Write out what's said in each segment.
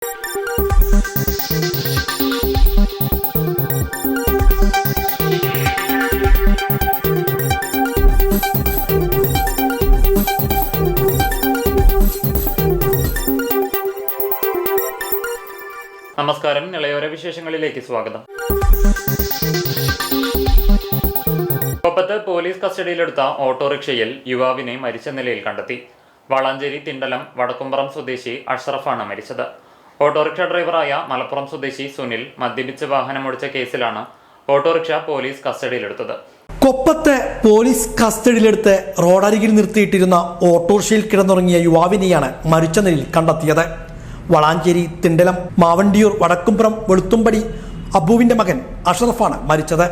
നമസ്കാരം. നിളയോര വിശേഷങ്ങളിലേക്ക് സ്വാഗതം. കൊപ്പത്ത് പോലീസ് കസ്റ്റഡിയിലെടുത്ത ഓട്ടോറിക്ഷയിൽ യുവാവിനെ മരിച്ച നിലയിൽ കണ്ടെത്തി. വളാഞ്ചേരി തിണ്ടലം വടക്കുംപുറം സ്വദേശി അഷ്റഫാണ് മരിച്ചത്. ഓട്ടോറിക്ഷ ഡ്രൈവറായ മലപ്പുറം സ്വദേശി സുനിൽ മദ്യപിച്ച് വാഹനമോടിച്ച കേസിലാണ് ഓട്ടോറിക്ഷ പോലീസ് കസ്റ്റഡിയിലെടുത്തത്. കൊപ്പത്ത് പോലീസ് കസ്റ്റഡിയിലെടുത്ത് റോഡരികിൽ നിർത്തിയിട്ടിരുന്ന ഓട്ടോറിക്ഷയിൽ കിടന്നുറങ്ങിയ യുവാവിനെയാണ് മരിച്ച നിലയിൽ കണ്ടെത്തിയത്. വളാഞ്ചേരി തിണ്ടലം മാവണ്ടിയൂർ വടക്കുംപുറം വെളുത്തുംപടി അബുവിന്റെ മകൻ അഷ്റഫാണ് മരിച്ചത്.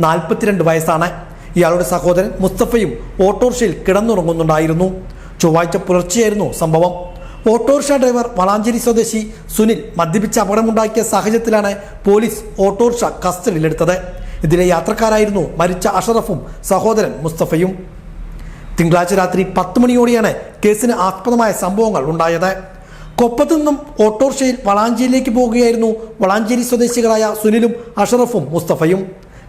42 വയസ്സാണ്. ഇയാളുടെ സഹോദരൻ മുസ്തഫയും ഓട്ടോറിക്ഷയിൽ കിടന്നുറങ്ങുന്നുണ്ടായിരുന്നു. ചൊവ്വാഴ്ച പുലർച്ചെയായിരുന്നു സംഭവം. ഓട്ടോറിക്ഷ ഡ്രൈവർ വളാഞ്ചേരി സ്വദേശി സുനിൽ മദ്യപിച്ച് അപകടമുണ്ടാക്കിയ സാഹചര്യത്തിലാണ് പോലീസ് ഓട്ടോറിക്ഷ കസ്റ്റഡിയിലെടുത്തത്. ഇതിലെ യാത്രക്കാരായിരുന്നു മരിച്ച അഷ്റഫും സഹോദരൻ മുസ്തഫയും. തിങ്കളാഴ്ച രാത്രി 10 മണിയോടെയാണ് കേസിന് ആസ്പദമായ സംഭവങ്ങൾ ഉണ്ടായത്. കൊപ്പത്ത് നിന്നും ഓട്ടോറിക്ഷയിൽ വളാഞ്ചേരിയിലേക്ക് പോകുകയായിരുന്നു വളാഞ്ചേരി സ്വദേശികളായ സുനിലും അഷ്റഫും മുസ്തഫയും.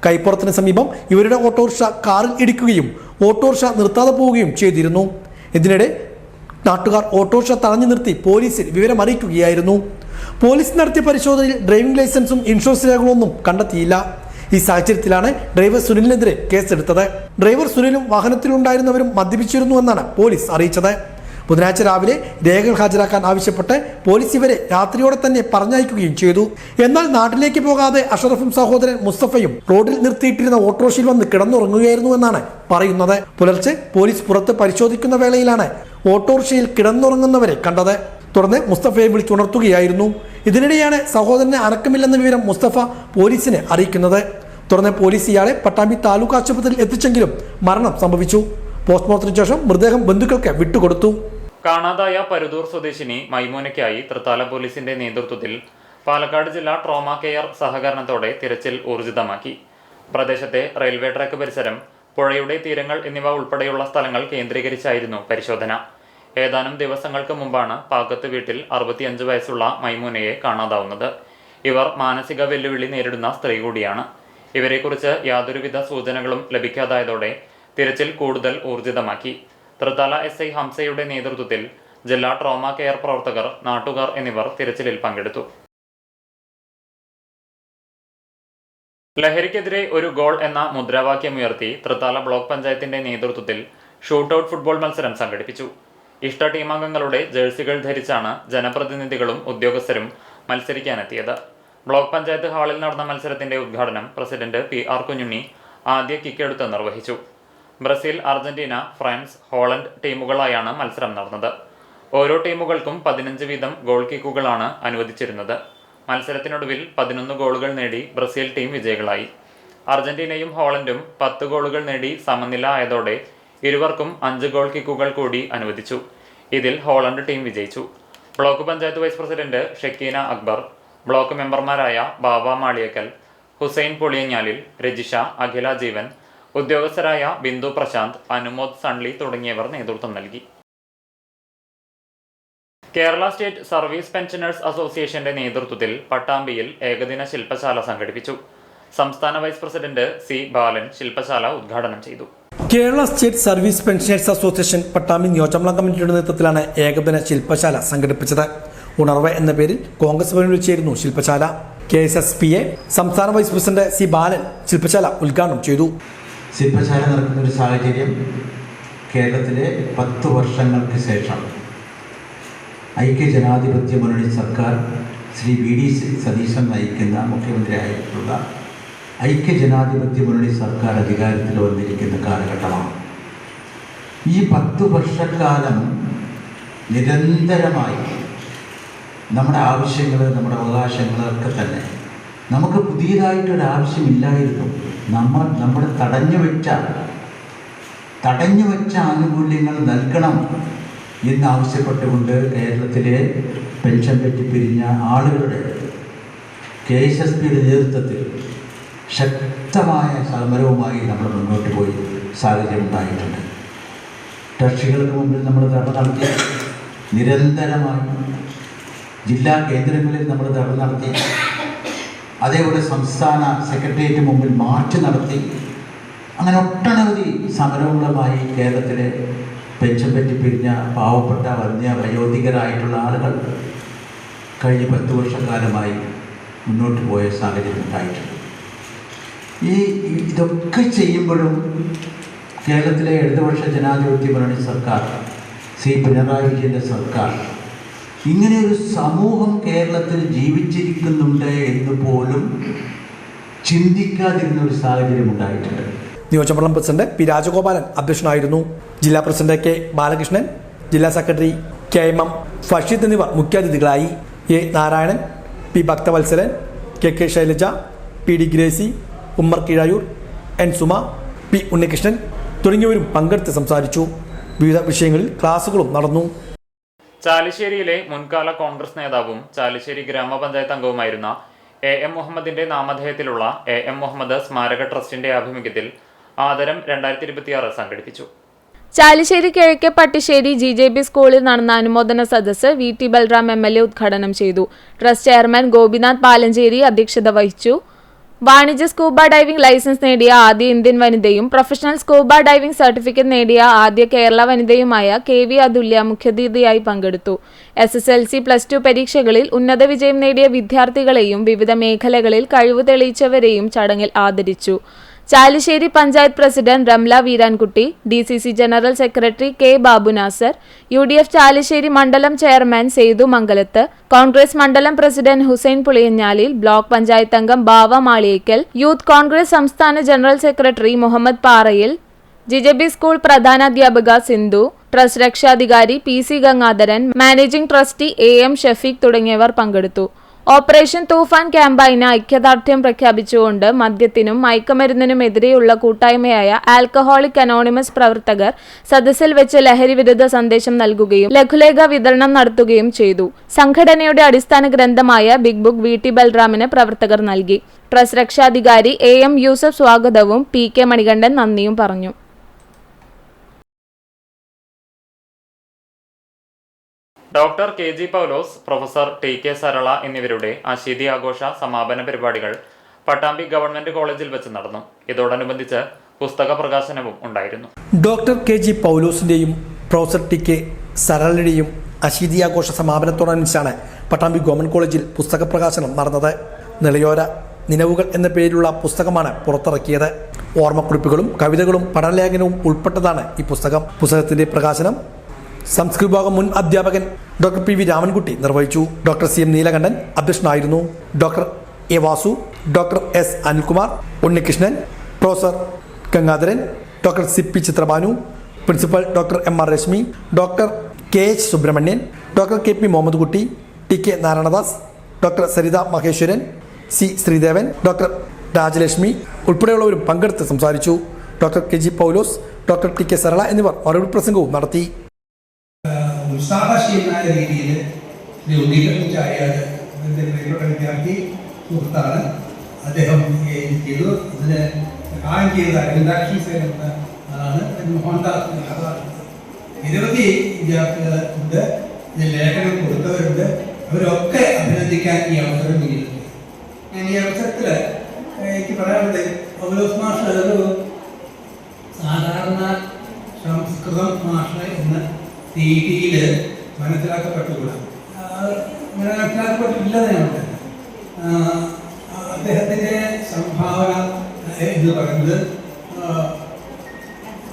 കൈപ്പുറത്തിന് സമീപം ഇവരുടെ ഓട്ടോറിക്ഷ കാറിൽ ഇടിക്കുകയും ഓട്ടോറിക്ഷ നിർത്താതെ പോവുകയും ചെയ്തിരുന്നു. ഇതിനിടെ നാട്ടുകാർ ഓട്ടോറിക്ഷ തടഞ്ഞു നിർത്തി പോലീസിൽ വിവരം അറിയിക്കുകയായിരുന്നു. പോലീസ് നടത്തിയ പരിശോധനയിൽ ഡ്രൈവിംഗ് ലൈസൻസും ഇൻഷുറൻസ് രേഖകളൊന്നും കണ്ടെത്തിയില്ല. ഈ സാഹചര്യത്തിലാണ് ഡ്രൈവർ സുനിലിനെതിരെ കേസെടുത്തത്. ഡ്രൈവർ സുനിലും വാഹനത്തിലുണ്ടായിരുന്നവരും മദ്യപിച്ചിരുന്നുവെന്നാണ് പോലീസ് അറിയിച്ചത്. ബുധനാഴ്ച രാവിലെ രേഖകൾ ഹാജരാക്കാൻ ആവശ്യപ്പെട്ട് പോലീസ് ഇവരെ രാത്രിയോടെ തന്നെ പറഞ്ഞയക്കുകയും ചെയ്തു. എന്നാൽ നാട്ടിലേക്ക് പോകാതെ അഷ്റഫും സഹോദരൻ മുസ്തഫയും റോഡിൽ നിർത്തിയിട്ടിരുന്ന ഓട്ടോറിക്ഷയിൽ വന്ന് കിടന്നുറങ്ങുകയായിരുന്നുവെന്നാണ് പറയുന്നത്. പുലർച്ചെ പോലീസ് പുറത്ത് പരിശോധിക്കുന്ന വേളയിലാണ് ഓട്ടോറിക്ഷയിൽ കിടന്നുറങ്ങുന്നവരെ കണ്ടത്. തുടർന്ന് മുസ്തഫയെ വിളിച്ചുണർത്തുകയായിരുന്നു. ഇതിനിടെയാണ് സഹോദരന് അനക്കമില്ലെന്ന വിവരം മുസ്തഫ പോലീസിനെ അറിയിക്കുന്നത്. തുടർന്ന് പോലീസ് ഇയാളെ പട്ടാമ്പി താലൂക്ക് ആശുപത്രിയിൽ എത്തിച്ചെങ്കിലും മരണം സംഭവിച്ചു. പോസ്റ്റ്മോർട്ടത്തിന് ശേഷം മൃതദേഹം ബന്ധുക്കൾക്ക് വിട്ടുകൊടുത്തു. കാണാതായ പരുതൂർ സ്വദേശിനി മൈമൂനയ്ക്കായി തൃത്താല പോലീസിന്റെ നേതൃത്വത്തിൽ പാലക്കാട് ജില്ലാ ട്രോമ കെയർ സഹകരണത്തോടെ തിരച്ചിൽ ഊർജിതമാക്കി. പ്രദേശത്തെ റെയിൽവേ ട്രാക്ക് പരിസരം, പുഴയുടെ തീരങ്ങൾ എന്നിവ ഉൾപ്പെടെയുള്ള സ്ഥലങ്ങൾ കേന്ദ്രീകരിച്ചായിരുന്നു പരിശോധന. ഏതാനും ദിവസങ്ങൾക്ക് മുമ്പാണ് പാക്കത്ത് വീട്ടിൽ 65 വയസ്സുള്ള മൈമൂനയെ കാണാതാവുന്നത്. ഇവർ മാനസിക വെല്ലുവിളി നേരിടുന്ന സ്ത്രീ കൂടിയാണ്. ഇവരെക്കുറിച്ച് യാതൊരുവിധ സൂചനകളും ലഭിക്കാതായതോടെ തിരച്ചിൽ കൂടുതൽ ഊർജിതമാക്കി. തൃത്താല SI ഹംസയുടെ നേതൃത്വത്തിൽ ജില്ലാ ട്രോമ കെയർ പ്രവർത്തകർ, നാട്ടുകാർ എന്നിവർ തിരച്ചിലിൽ പങ്കെടുത്തു. ലഹരിക്കെതിരെ ഒരു ഗോൾ എന്ന മുദ്രാവാക്യമുയർത്തി തൃത്താല ബ്ലോക്ക് പഞ്ചായത്തിന്റെ നേതൃത്വത്തിൽ ഷൂട്ടൌട്ട് ഫുട്ബോൾ മത്സരം സംഘടിപ്പിച്ചു. ഇഷ്ട ടീമംഗങ്ങളുടെ ജേഴ്സികൾ ധരിച്ചാണ് ജനപ്രതിനിധികളും ഉദ്യോഗസ്ഥരും മത്സരിക്കാനെത്തിയത്. ബ്ലോക്ക് പഞ്ചായത്ത് ഹാളിൽ നടന്ന മത്സരത്തിന്റെ ഉദ്ഘാടനം പ്രസിഡന്റ് PR കുഞ്ഞുണ്ണി ആദ്യ കിക്കെടുത്ത് നിർവഹിച്ചു. ബ്രസീൽ, അർജന്റീന, ഫ്രാൻസ്, ഹോളണ്ട് ടീമുകളായാണ് മത്സരം നടന്നത്. ഓരോ ടീമുകൾക്കും 15 വീതം ഗോൾ കിക്കുകളാണ് അനുവദിച്ചിരുന്നത്. മത്സരത്തിനൊടുവിൽ 11 ഗോളുകൾ നേടി ബ്രസീൽ ടീം വിജയികളായി. അർജന്റീനയും ഹോളണ്ടും 10 ഗോളുകൾ നേടി സമനില ആയതോടെ ഇരുവർക്കും 5 ഗോൾ കിക്കുകൾ കൂടി അനുവദിച്ചു. ഇതിൽ ഹോളണ്ട് ടീം വിജയിച്ചു. Block panchayat vice president Shakeena Akbar, block മെമ്പർമാരായ ബാബ മാളിയക്കൽ, ഹുസൈൻ പൊളിയഞ്ഞാലിൽ, രജിഷ, അഖില ജീവൻ, ഉദ്യോഗസ്ഥരായ ബിന്ദു പ്രശാന്ത്, അനുമോദ് സൺലി തുടങ്ങിയവർ നേതൃത്വം നൽകി. കേരള സ്റ്റേറ്റ് സർവീസ് പെൻഷനേഴ്സ് അസോസിയേഷന്റെ നേതൃത്വത്തിൽ പട്ടാമ്പിയിൽ ഏകദിന ശില്പശാല സംഘടിപ്പിച്ചു. സംസ്ഥാന വൈസ് പ്രസിഡന്റ് C ബാലൻ ശില്പശാല ഉദ്ഘാടനം ചെയ്തു. Kerala state service pensioners association Pattambi നിയോജകമണ്ഡലം കമ്മിറ്റിയുടെ നേതൃത്വത്തിലാണ് ഏകദിന ശില്പശാല സംഘടിപ്പിച്ചത്. ഉണർവ് എന്ന പേരിൽ കോൺഗ്രസ് ഭവനിൽ വെച്ചായിരുന്നു ശില്പശാല. KSSPA സംസ്ഥാന വൈസ് പ്രസിഡന്റ് C ബാലൻ ശില്പശാല ഉദ്ഘാടനം ചെയ്തു. ശില്പശാല നടക്കുന്ന ഒരു സാഹചര്യം കേരളത്തിലെ 10 വർഷങ്ങൾക്ക് ശേഷം ഐക്യജനാധിപത്യ മുന്നണി സർക്കാർ ശ്രീ VD സതീശൻ നയിക്കുന്ന മുഖ്യമന്ത്രിയായിട്ടുള്ള ഐക്യജനാധിപത്യ മുന്നണി സർക്കാർ അധികാരത്തിൽ വന്നിരിക്കുന്ന കാലഘട്ടമാണ്. ഈ 10 വർഷക്കാലം നിരന്തരമായി നമ്മുടെ ആവശ്യങ്ങൾ, നമ്മുടെ അവകാശങ്ങളൊക്കെ തന്നെ നമുക്ക് പുതിയതായിട്ടൊരാവശ്യമില്ലായിരുന്നു. നമ്മുടെ തടഞ്ഞു വെച്ച ആനുകൂല്യങ്ങൾ നൽകണം എന്നാവശ്യപ്പെട്ടുകൊണ്ട് കേരളത്തിലെ പെൻഷൻ പറ്റിപ്പിരിഞ്ഞ ആളുകളുടെ KSSPയുടെ നേതൃത്വത്തിൽ ശക്തമായ സമരവുമായി നമ്മൾ മുന്നോട്ട് പോയി സാഹചര്യം ഉണ്ടായിട്ടുണ്ട്. കർഷികൾക്ക് മുമ്പിൽ നമ്മൾ ധർമ്മ നടത്തി നിരന്തരമായി ജില്ലാ കേന്ദ്രങ്ങളിൽ നമ്മൾ ധർണ്ണ നടത്തി. അതേപോലെ സംസ്ഥാന സെക്രട്ടേറിയറ്റ് മുമ്പിൽ മാർച്ച് നടത്തി. അങ്ങനെ ഒട്ടനവധി സമരങ്ങളുമായി കേരളത്തിലെ പെൻഷൻ പറ്റിപ്പിരിഞ്ഞ പാവപ്പെട്ട വയോധികരായിട്ടുള്ള ആളുകൾ കഴിഞ്ഞ 10 വർഷക്കാലമായി മുന്നോട്ട് പോയ സാഹചര്യം ഉണ്ടായിട്ടുണ്ട്. ഇതൊക്കെ ചെയ്യുമ്പോഴും കേരളത്തിലെ ഇടതുപക്ഷ ജനാധിപത്യ മുന്നണി സർക്കാർ, ശ്രീ പിണറായി വിജയൻ്റെ സർക്കാർ, ഇങ്ങനെയൊരു സമൂഹം കേരളത്തിൽ ജീവിച്ചിരിക്കുന്നുണ്ട് എന്ന് പോലും ചിന്തിക്കാതിരുന്ന ഒരു സാഹചര്യം ഉണ്ടായിട്ടുണ്ട്. നിയോജകമണ്ഡലം പ്രസിഡന്റ് പി രാജഗോപാലൻ അധ്യക്ഷനായിരുന്നു. ജില്ലാ പ്രസിഡന്റ് കെ ബാലകൃഷ്ണൻ, ജില്ലാ സെക്രട്ടറി KM ഫഷീദ് എന്നിവർ മുഖ്യാതിഥികളായി. A Narayanan, P Bhakthavalsaran, KK Shailaja, PD Gracy, Ummer Keezhayur, N Suma, P Unnikrishnan തുടങ്ങിയവരും പങ്കെടുത്ത് സംസാരിച്ചു. വിവിധ വിഷയങ്ങളിൽ ക്ലാസുകളും നടന്നു. ചാലിശ്ശേരിയിലെ മുൻകാല കോൺഗ്രസ് നേതാവും ചാലിശ്ശേരി ഗ്രാമപഞ്ചായത്ത് അംഗവുമായിരുന്ന AM മുഹമ്മദിന്റെ നാമധേയത്തിലുള്ള AM മുഹമ്മദ് സ്മാരക ട്രസ്റ്റിന്റെ ആഭിമുഖ്യത്തിൽ ആദരം 2026 സംഘടിപ്പിച്ചു. ചാലിശ്ശേരി കിഴക്കേ പട്ടിശ്ശേരി GJB സ്കൂളിൽ നടന്ന അനുമോദന സദസ്സ് VT ബൽറാം MLA ഉദ്ഘാടനം ചെയ്തു. ട്രസ്റ്റ് ചെയർമാൻ ഗോപിനാഥ് പാലഞ്ചേരി അധ്യക്ഷത വഹിച്ചു. വാണിജ്യ സ്കൂബ ഡൈവിംഗ് ലൈസൻസ് നേടിയ ആദ്യ ഇന്ത്യൻ വനിതയും പ്രൊഫഷണൽ സ്കൂബ ഡൈവിംഗ് സർട്ടിഫിക്കറ്റ് നേടിയ ആദ്യ കേരള വനിതയുമായ KV അതുല്യ മുഖ്യാതിഥിയായി പങ്കെടുത്തു. SSLC, +2 പരീക്ഷകളിൽ ഉന്നത വിജയം നേടിയ വിദ്യാർത്ഥികളെയും വിവിധ മേഖലകളിൽ കഴിവ് തെളിയിച്ചവരെയും ചടങ്ങിൽ ആദരിച്ചു. Chalissery panchayat president Ramla Veerankutty, DCC general secretary K Babu Nasar, UDF Chalissery മണ്ഡലം ചെയർമാൻ സേതു മംഗലത്ത്, കോൺഗ്രസ് മണ്ഡലം പ്രസിഡന്റ് ഹുസൈൻ പുളിയഞ്ഞാലിൽ, ബ്ലോക്ക് പഞ്ചായത്ത് അംഗം ബാവ മാളിയേക്കൽ, യൂത്ത് കോൺഗ്രസ് സംസ്ഥാന ജനറൽ സെക്രട്ടറി മുഹമ്മദ് പാറയിൽ, GJB സ്കൂൾ പ്രധാനാധ്യാപിക സിന്ധു, ട്രസ്റ്റ് രക്ഷാധികാരി PC Gangadharan, managing trustee AM Shafeeq തുടങ്ങിയവർ പങ്കെടുത്തു. ഓപ്പറേഷൻ തൂഫാൻ ക്യാമ്പയിന് ഐക്യദാർഢ്യം പ്രഖ്യാപിച്ചുകൊണ്ട് മദ്യത്തിനും മയക്കുമരുന്നിനുമെതിരെയുള്ള കൂട്ടായ്മയായ ആൽക്കഹോളിക് അനോണിമസ് പ്രവർത്തകർ സദസ്സിൽ വെച്ച് ലഹരി വിരുദ്ധ സന്ദേശം നൽകുകയും ലഘുലേഖ വിതരണം നടത്തുകയും ചെയ്തു. സംഘടനയുടെ അടിസ്ഥാന ഗ്രന്ഥമായ ബിഗ് ബുക്ക് VT ബൽറാമിന് പ്രവർത്തകർ നൽകി. ട്രസ്റ്റ് രക്ഷാധികാരി AM യൂസഫ് സ്വാഗതവും PK മണികണ്ഠൻ നന്ദിയും പറഞ്ഞു. ഡോക്ടർ KG പൗലോസ്, പ്രൊഫസർ TK സരള എന്നിവരുടെ അശീതി ആഘോഷ സമാപന പരിപാടികൾ പട്ടാമ്പി ഗവൺമെന്റ് കോളേജിൽ വെച്ച് നടന്നു. ഇതോടനുബന്ധിച്ച് പുസ്തക പ്രകാശനവും ഉണ്ടായിരുന്നു. ഡോക്ടർ KG പൗലോസിന്റെയും പ്രൊഫസർ TK സരളയുടെയും അശീതി ആഘോഷ സമാപനത്തോടനുബന്ധിച്ചാണ് പട്ടാമ്പി ഗവൺമെന്റ് കോളേജിൽ പുസ്തക പ്രകാശനം നടന്നത്. നിളയോര നിലവുകൾ എന്ന പേരിലുള്ള പുസ്തകമാണ് പുറത്തിറക്കിയത്. ഓർമ്മക്കുറിപ്പുകളും കവിതകളും പഠനലേഖനവും ഉൾപ്പെട്ടതാണ് ഈ പുസ്തകം. പുസ്തകത്തിന്റെ പ്രകാശനം സംസ്കൃത വിഭാഗം മുൻ അധ്യാപകൻ ഡോക്ടർ PV രാമൻകുട്ടി നിർവഹിച്ചു. ഡോക്ടർ CM നീലകണ്ഠൻ അധ്യക്ഷനായിരുന്നു. Doctor A Vasu, doctor S Anilkumar, Unnikrishnan, professor Gangadharan, doctor CP Chitrabhanu, principal doctor MR Rashmi, doctor KH Subramanian, doctor KP Muhammad Kutty, TK Narayanadas, doctor Saritha Maheswaran, C Sreedevan, doctor Rajalakshmi ഉൾപ്പെടെയുള്ളവരും പങ്കെടുത്ത് സംസാരിച്ചു. Doctor KG Paulose, doctor TK Sarala എന്നിവർ മറുപടി പ്രസംഗവും നടത്തി. ഉത്സാഹശീലനായ രീതിയിൽ വിദ്യാർത്ഥി സുഹൃത്താണ് അദ്ദേഹം ചെയ്തു. ഇതിന് സഹായം ചെയ്ത അരവിന്ദാക്ഷി സേന എന്ന ആളാണ്. മോഹൻദാസ് നിരവധി വിദ്യാർത്ഥികൾ ഉണ്ട്, ഇതിന് ലേഖനം കൊടുത്തവരുണ്ട്. അവരൊക്കെ അഭിനന്ദിക്കാൻ ഈ അവസരം നൽകിയിട്ടുണ്ട്. ഞാൻ ഈ അവസരത്തിൽ എനിക്ക് പറയാനുള്ളത്, പൗലോസ് മാഷ് ഒരു സാധാരണ സംസ്കൃതം മാഷ് എന്ന രീതിയിൽ മനസ്സിലാക്കപ്പെട്ടുകൂടാ, അങ്ങനെ മനസ്സിലാക്കപ്പെട്ടിട്ടില്ലെന്നുണ്ട്. അദ്ദേഹത്തിൻ്റെ സംഭാവന എന്ന് പറയുന്നത്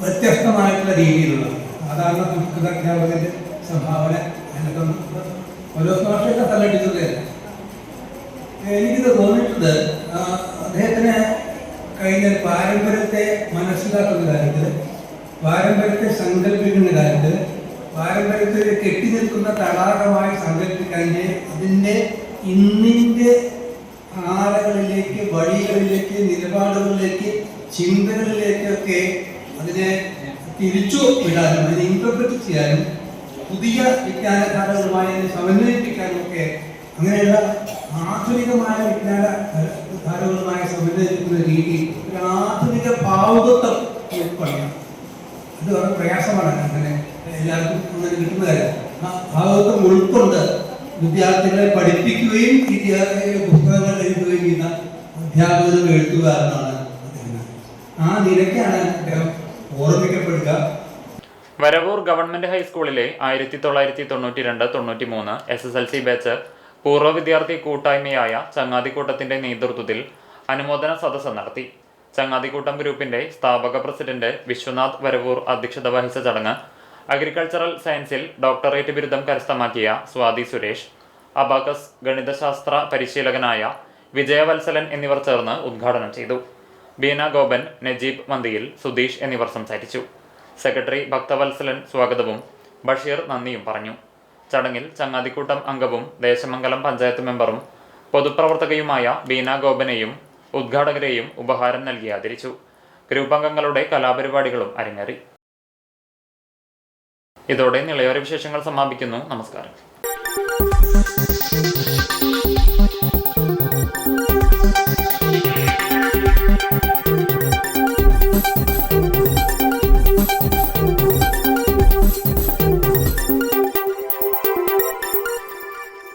വ്യത്യസ്തമായിട്ടുള്ള രീതിയിലുള്ള സാധാരണ സംസ്കൃത അധ്യാപകൻ്റെ സംഭാവന അതിനൊക്കെ ഓരോ ഭാഷയൊക്കെ തള്ളിട്ടിട്ടുള്ളതല്ല. എനിക്കിത് തോന്നിയിട്ടുണ്ട്, അദ്ദേഹത്തിന് കഴിഞ്ഞ പാരമ്പര്യത്തെ മനസ്സിലാക്കുന്ന കാര്യത്തിൽ, പാരമ്പര്യത്തെ സങ്കല്പിക്കുന്ന കാര്യത്തിൽ, പാരമ്പര്യത്തിൽ കെട്ടി നിൽക്കുന്ന തടാകമായി സങ്കല്പിക്കഴിഞ്ഞ് അതിൻ്റെ ഇന്നിൻ്റെ ധാരകളിലേക്ക്, വഴികളിലേക്ക്, നിലപാടുകളിലേക്ക്, ചിന്തകളിലേക്കൊക്കെ അതിനെ തിരിച്ചു വിടാനും അതിനെ ഇൻറ്റർപ്രറ്റ് ചെയ്യാനും പുതിയ വിജ്ഞാനധാരകളുമായി അതിനെ സമന്വയിപ്പിക്കാനും ഒക്കെ അങ്ങനെയുള്ള ആധുനികമായ വിജ്ഞാനധാരകളുമായി സമന്വയിപ്പിക്കുന്ന രീതി ഒരു ആധുനിക ഭാവുകത്വം ഉൾക്കൊള്ളണം. അത് വളരെ പ്രയാസമാണ്, അങ്ങനെ എല്ലാവർക്കും അങ്ങനെ കിട്ടുന്ന കാര്യം. ആ ഭാവുകത്വം ഉൾക്കൊണ്ട് വിദ്യാർത്ഥികളെ പഠിപ്പിക്കുകയും പുസ്തകങ്ങൾ എഴുതുകയും ചെയ്യുന്ന അധ്യാപകരും എഴുത്തുകാരനാണ് അദ്ദേഹം. ആ നിലയ്ക്കാണ് അദ്ദേഹം ഓർമ്മിക്കപ്പെടുക. വരവൂർ ഗവൺമെന്റ് ഹൈസ്കൂളിലെ 1992-93 SSLC ബാച്ച് പൂർവ്വ വിദ്യാർത്ഥി കൂട്ടായ്മയായ ചങ്ങാതിക്കൂട്ടത്തിന്റെ നേതൃത്വത്തിൽ അനുമോദന സദസ്സ് നടത്തി. ചങ്ങാതിക്കൂട്ടം ഗ്രൂപ്പിന്റെ സ്ഥാപക പ്രസിഡന്റ് വിശ്വനാഥ് വരവൂർ അധ്യക്ഷത വഹിച്ച ചടങ്ങ് അഗ്രികൾച്ചറൽ സയൻസിൽ ഡോക്ടറേറ്റ് ബിരുദം കരസ്ഥമാക്കിയ സ്വാതി സുരേഷ്, അബാക്കസ് ഗണിതശാസ്ത്ര പരിശീലകനായ വിജയവത്സലൻ എന്നിവർ ചേർന്ന് ഉദ്ഘാടനം ചെയ്തു. ബീന ഗോപൻ, നജീബ് മന്തിയിൽ, സുധീഷ് എന്നിവർ സംസാരിച്ചു. സെക്രട്ടറി ഭക്തവത്സലൻ സ്വാഗതവും ബഷീർ നന്ദിയും പറഞ്ഞു. ചടങ്ങിൽ ചങ്ങാതിക്കൂട്ടം അംഗവും ദേശമംഗലം പഞ്ചായത്ത് മെമ്പറും പൊതുപ്രവർത്തകയുമായ ബീന ഗോപനെയും ഉദ്ഘാടകരെയും ഉപഹാരം നൽകി ആദരിച്ചു. ഗ്രൂപ്പ് അംഗങ്ങളുടെ കലാപരിപാടികളും അരങ്ങേറി. ഇതോടെ നിളയോര വിശേഷങ്ങൾ സമാപിക്കുന്നു. നമസ്കാരം.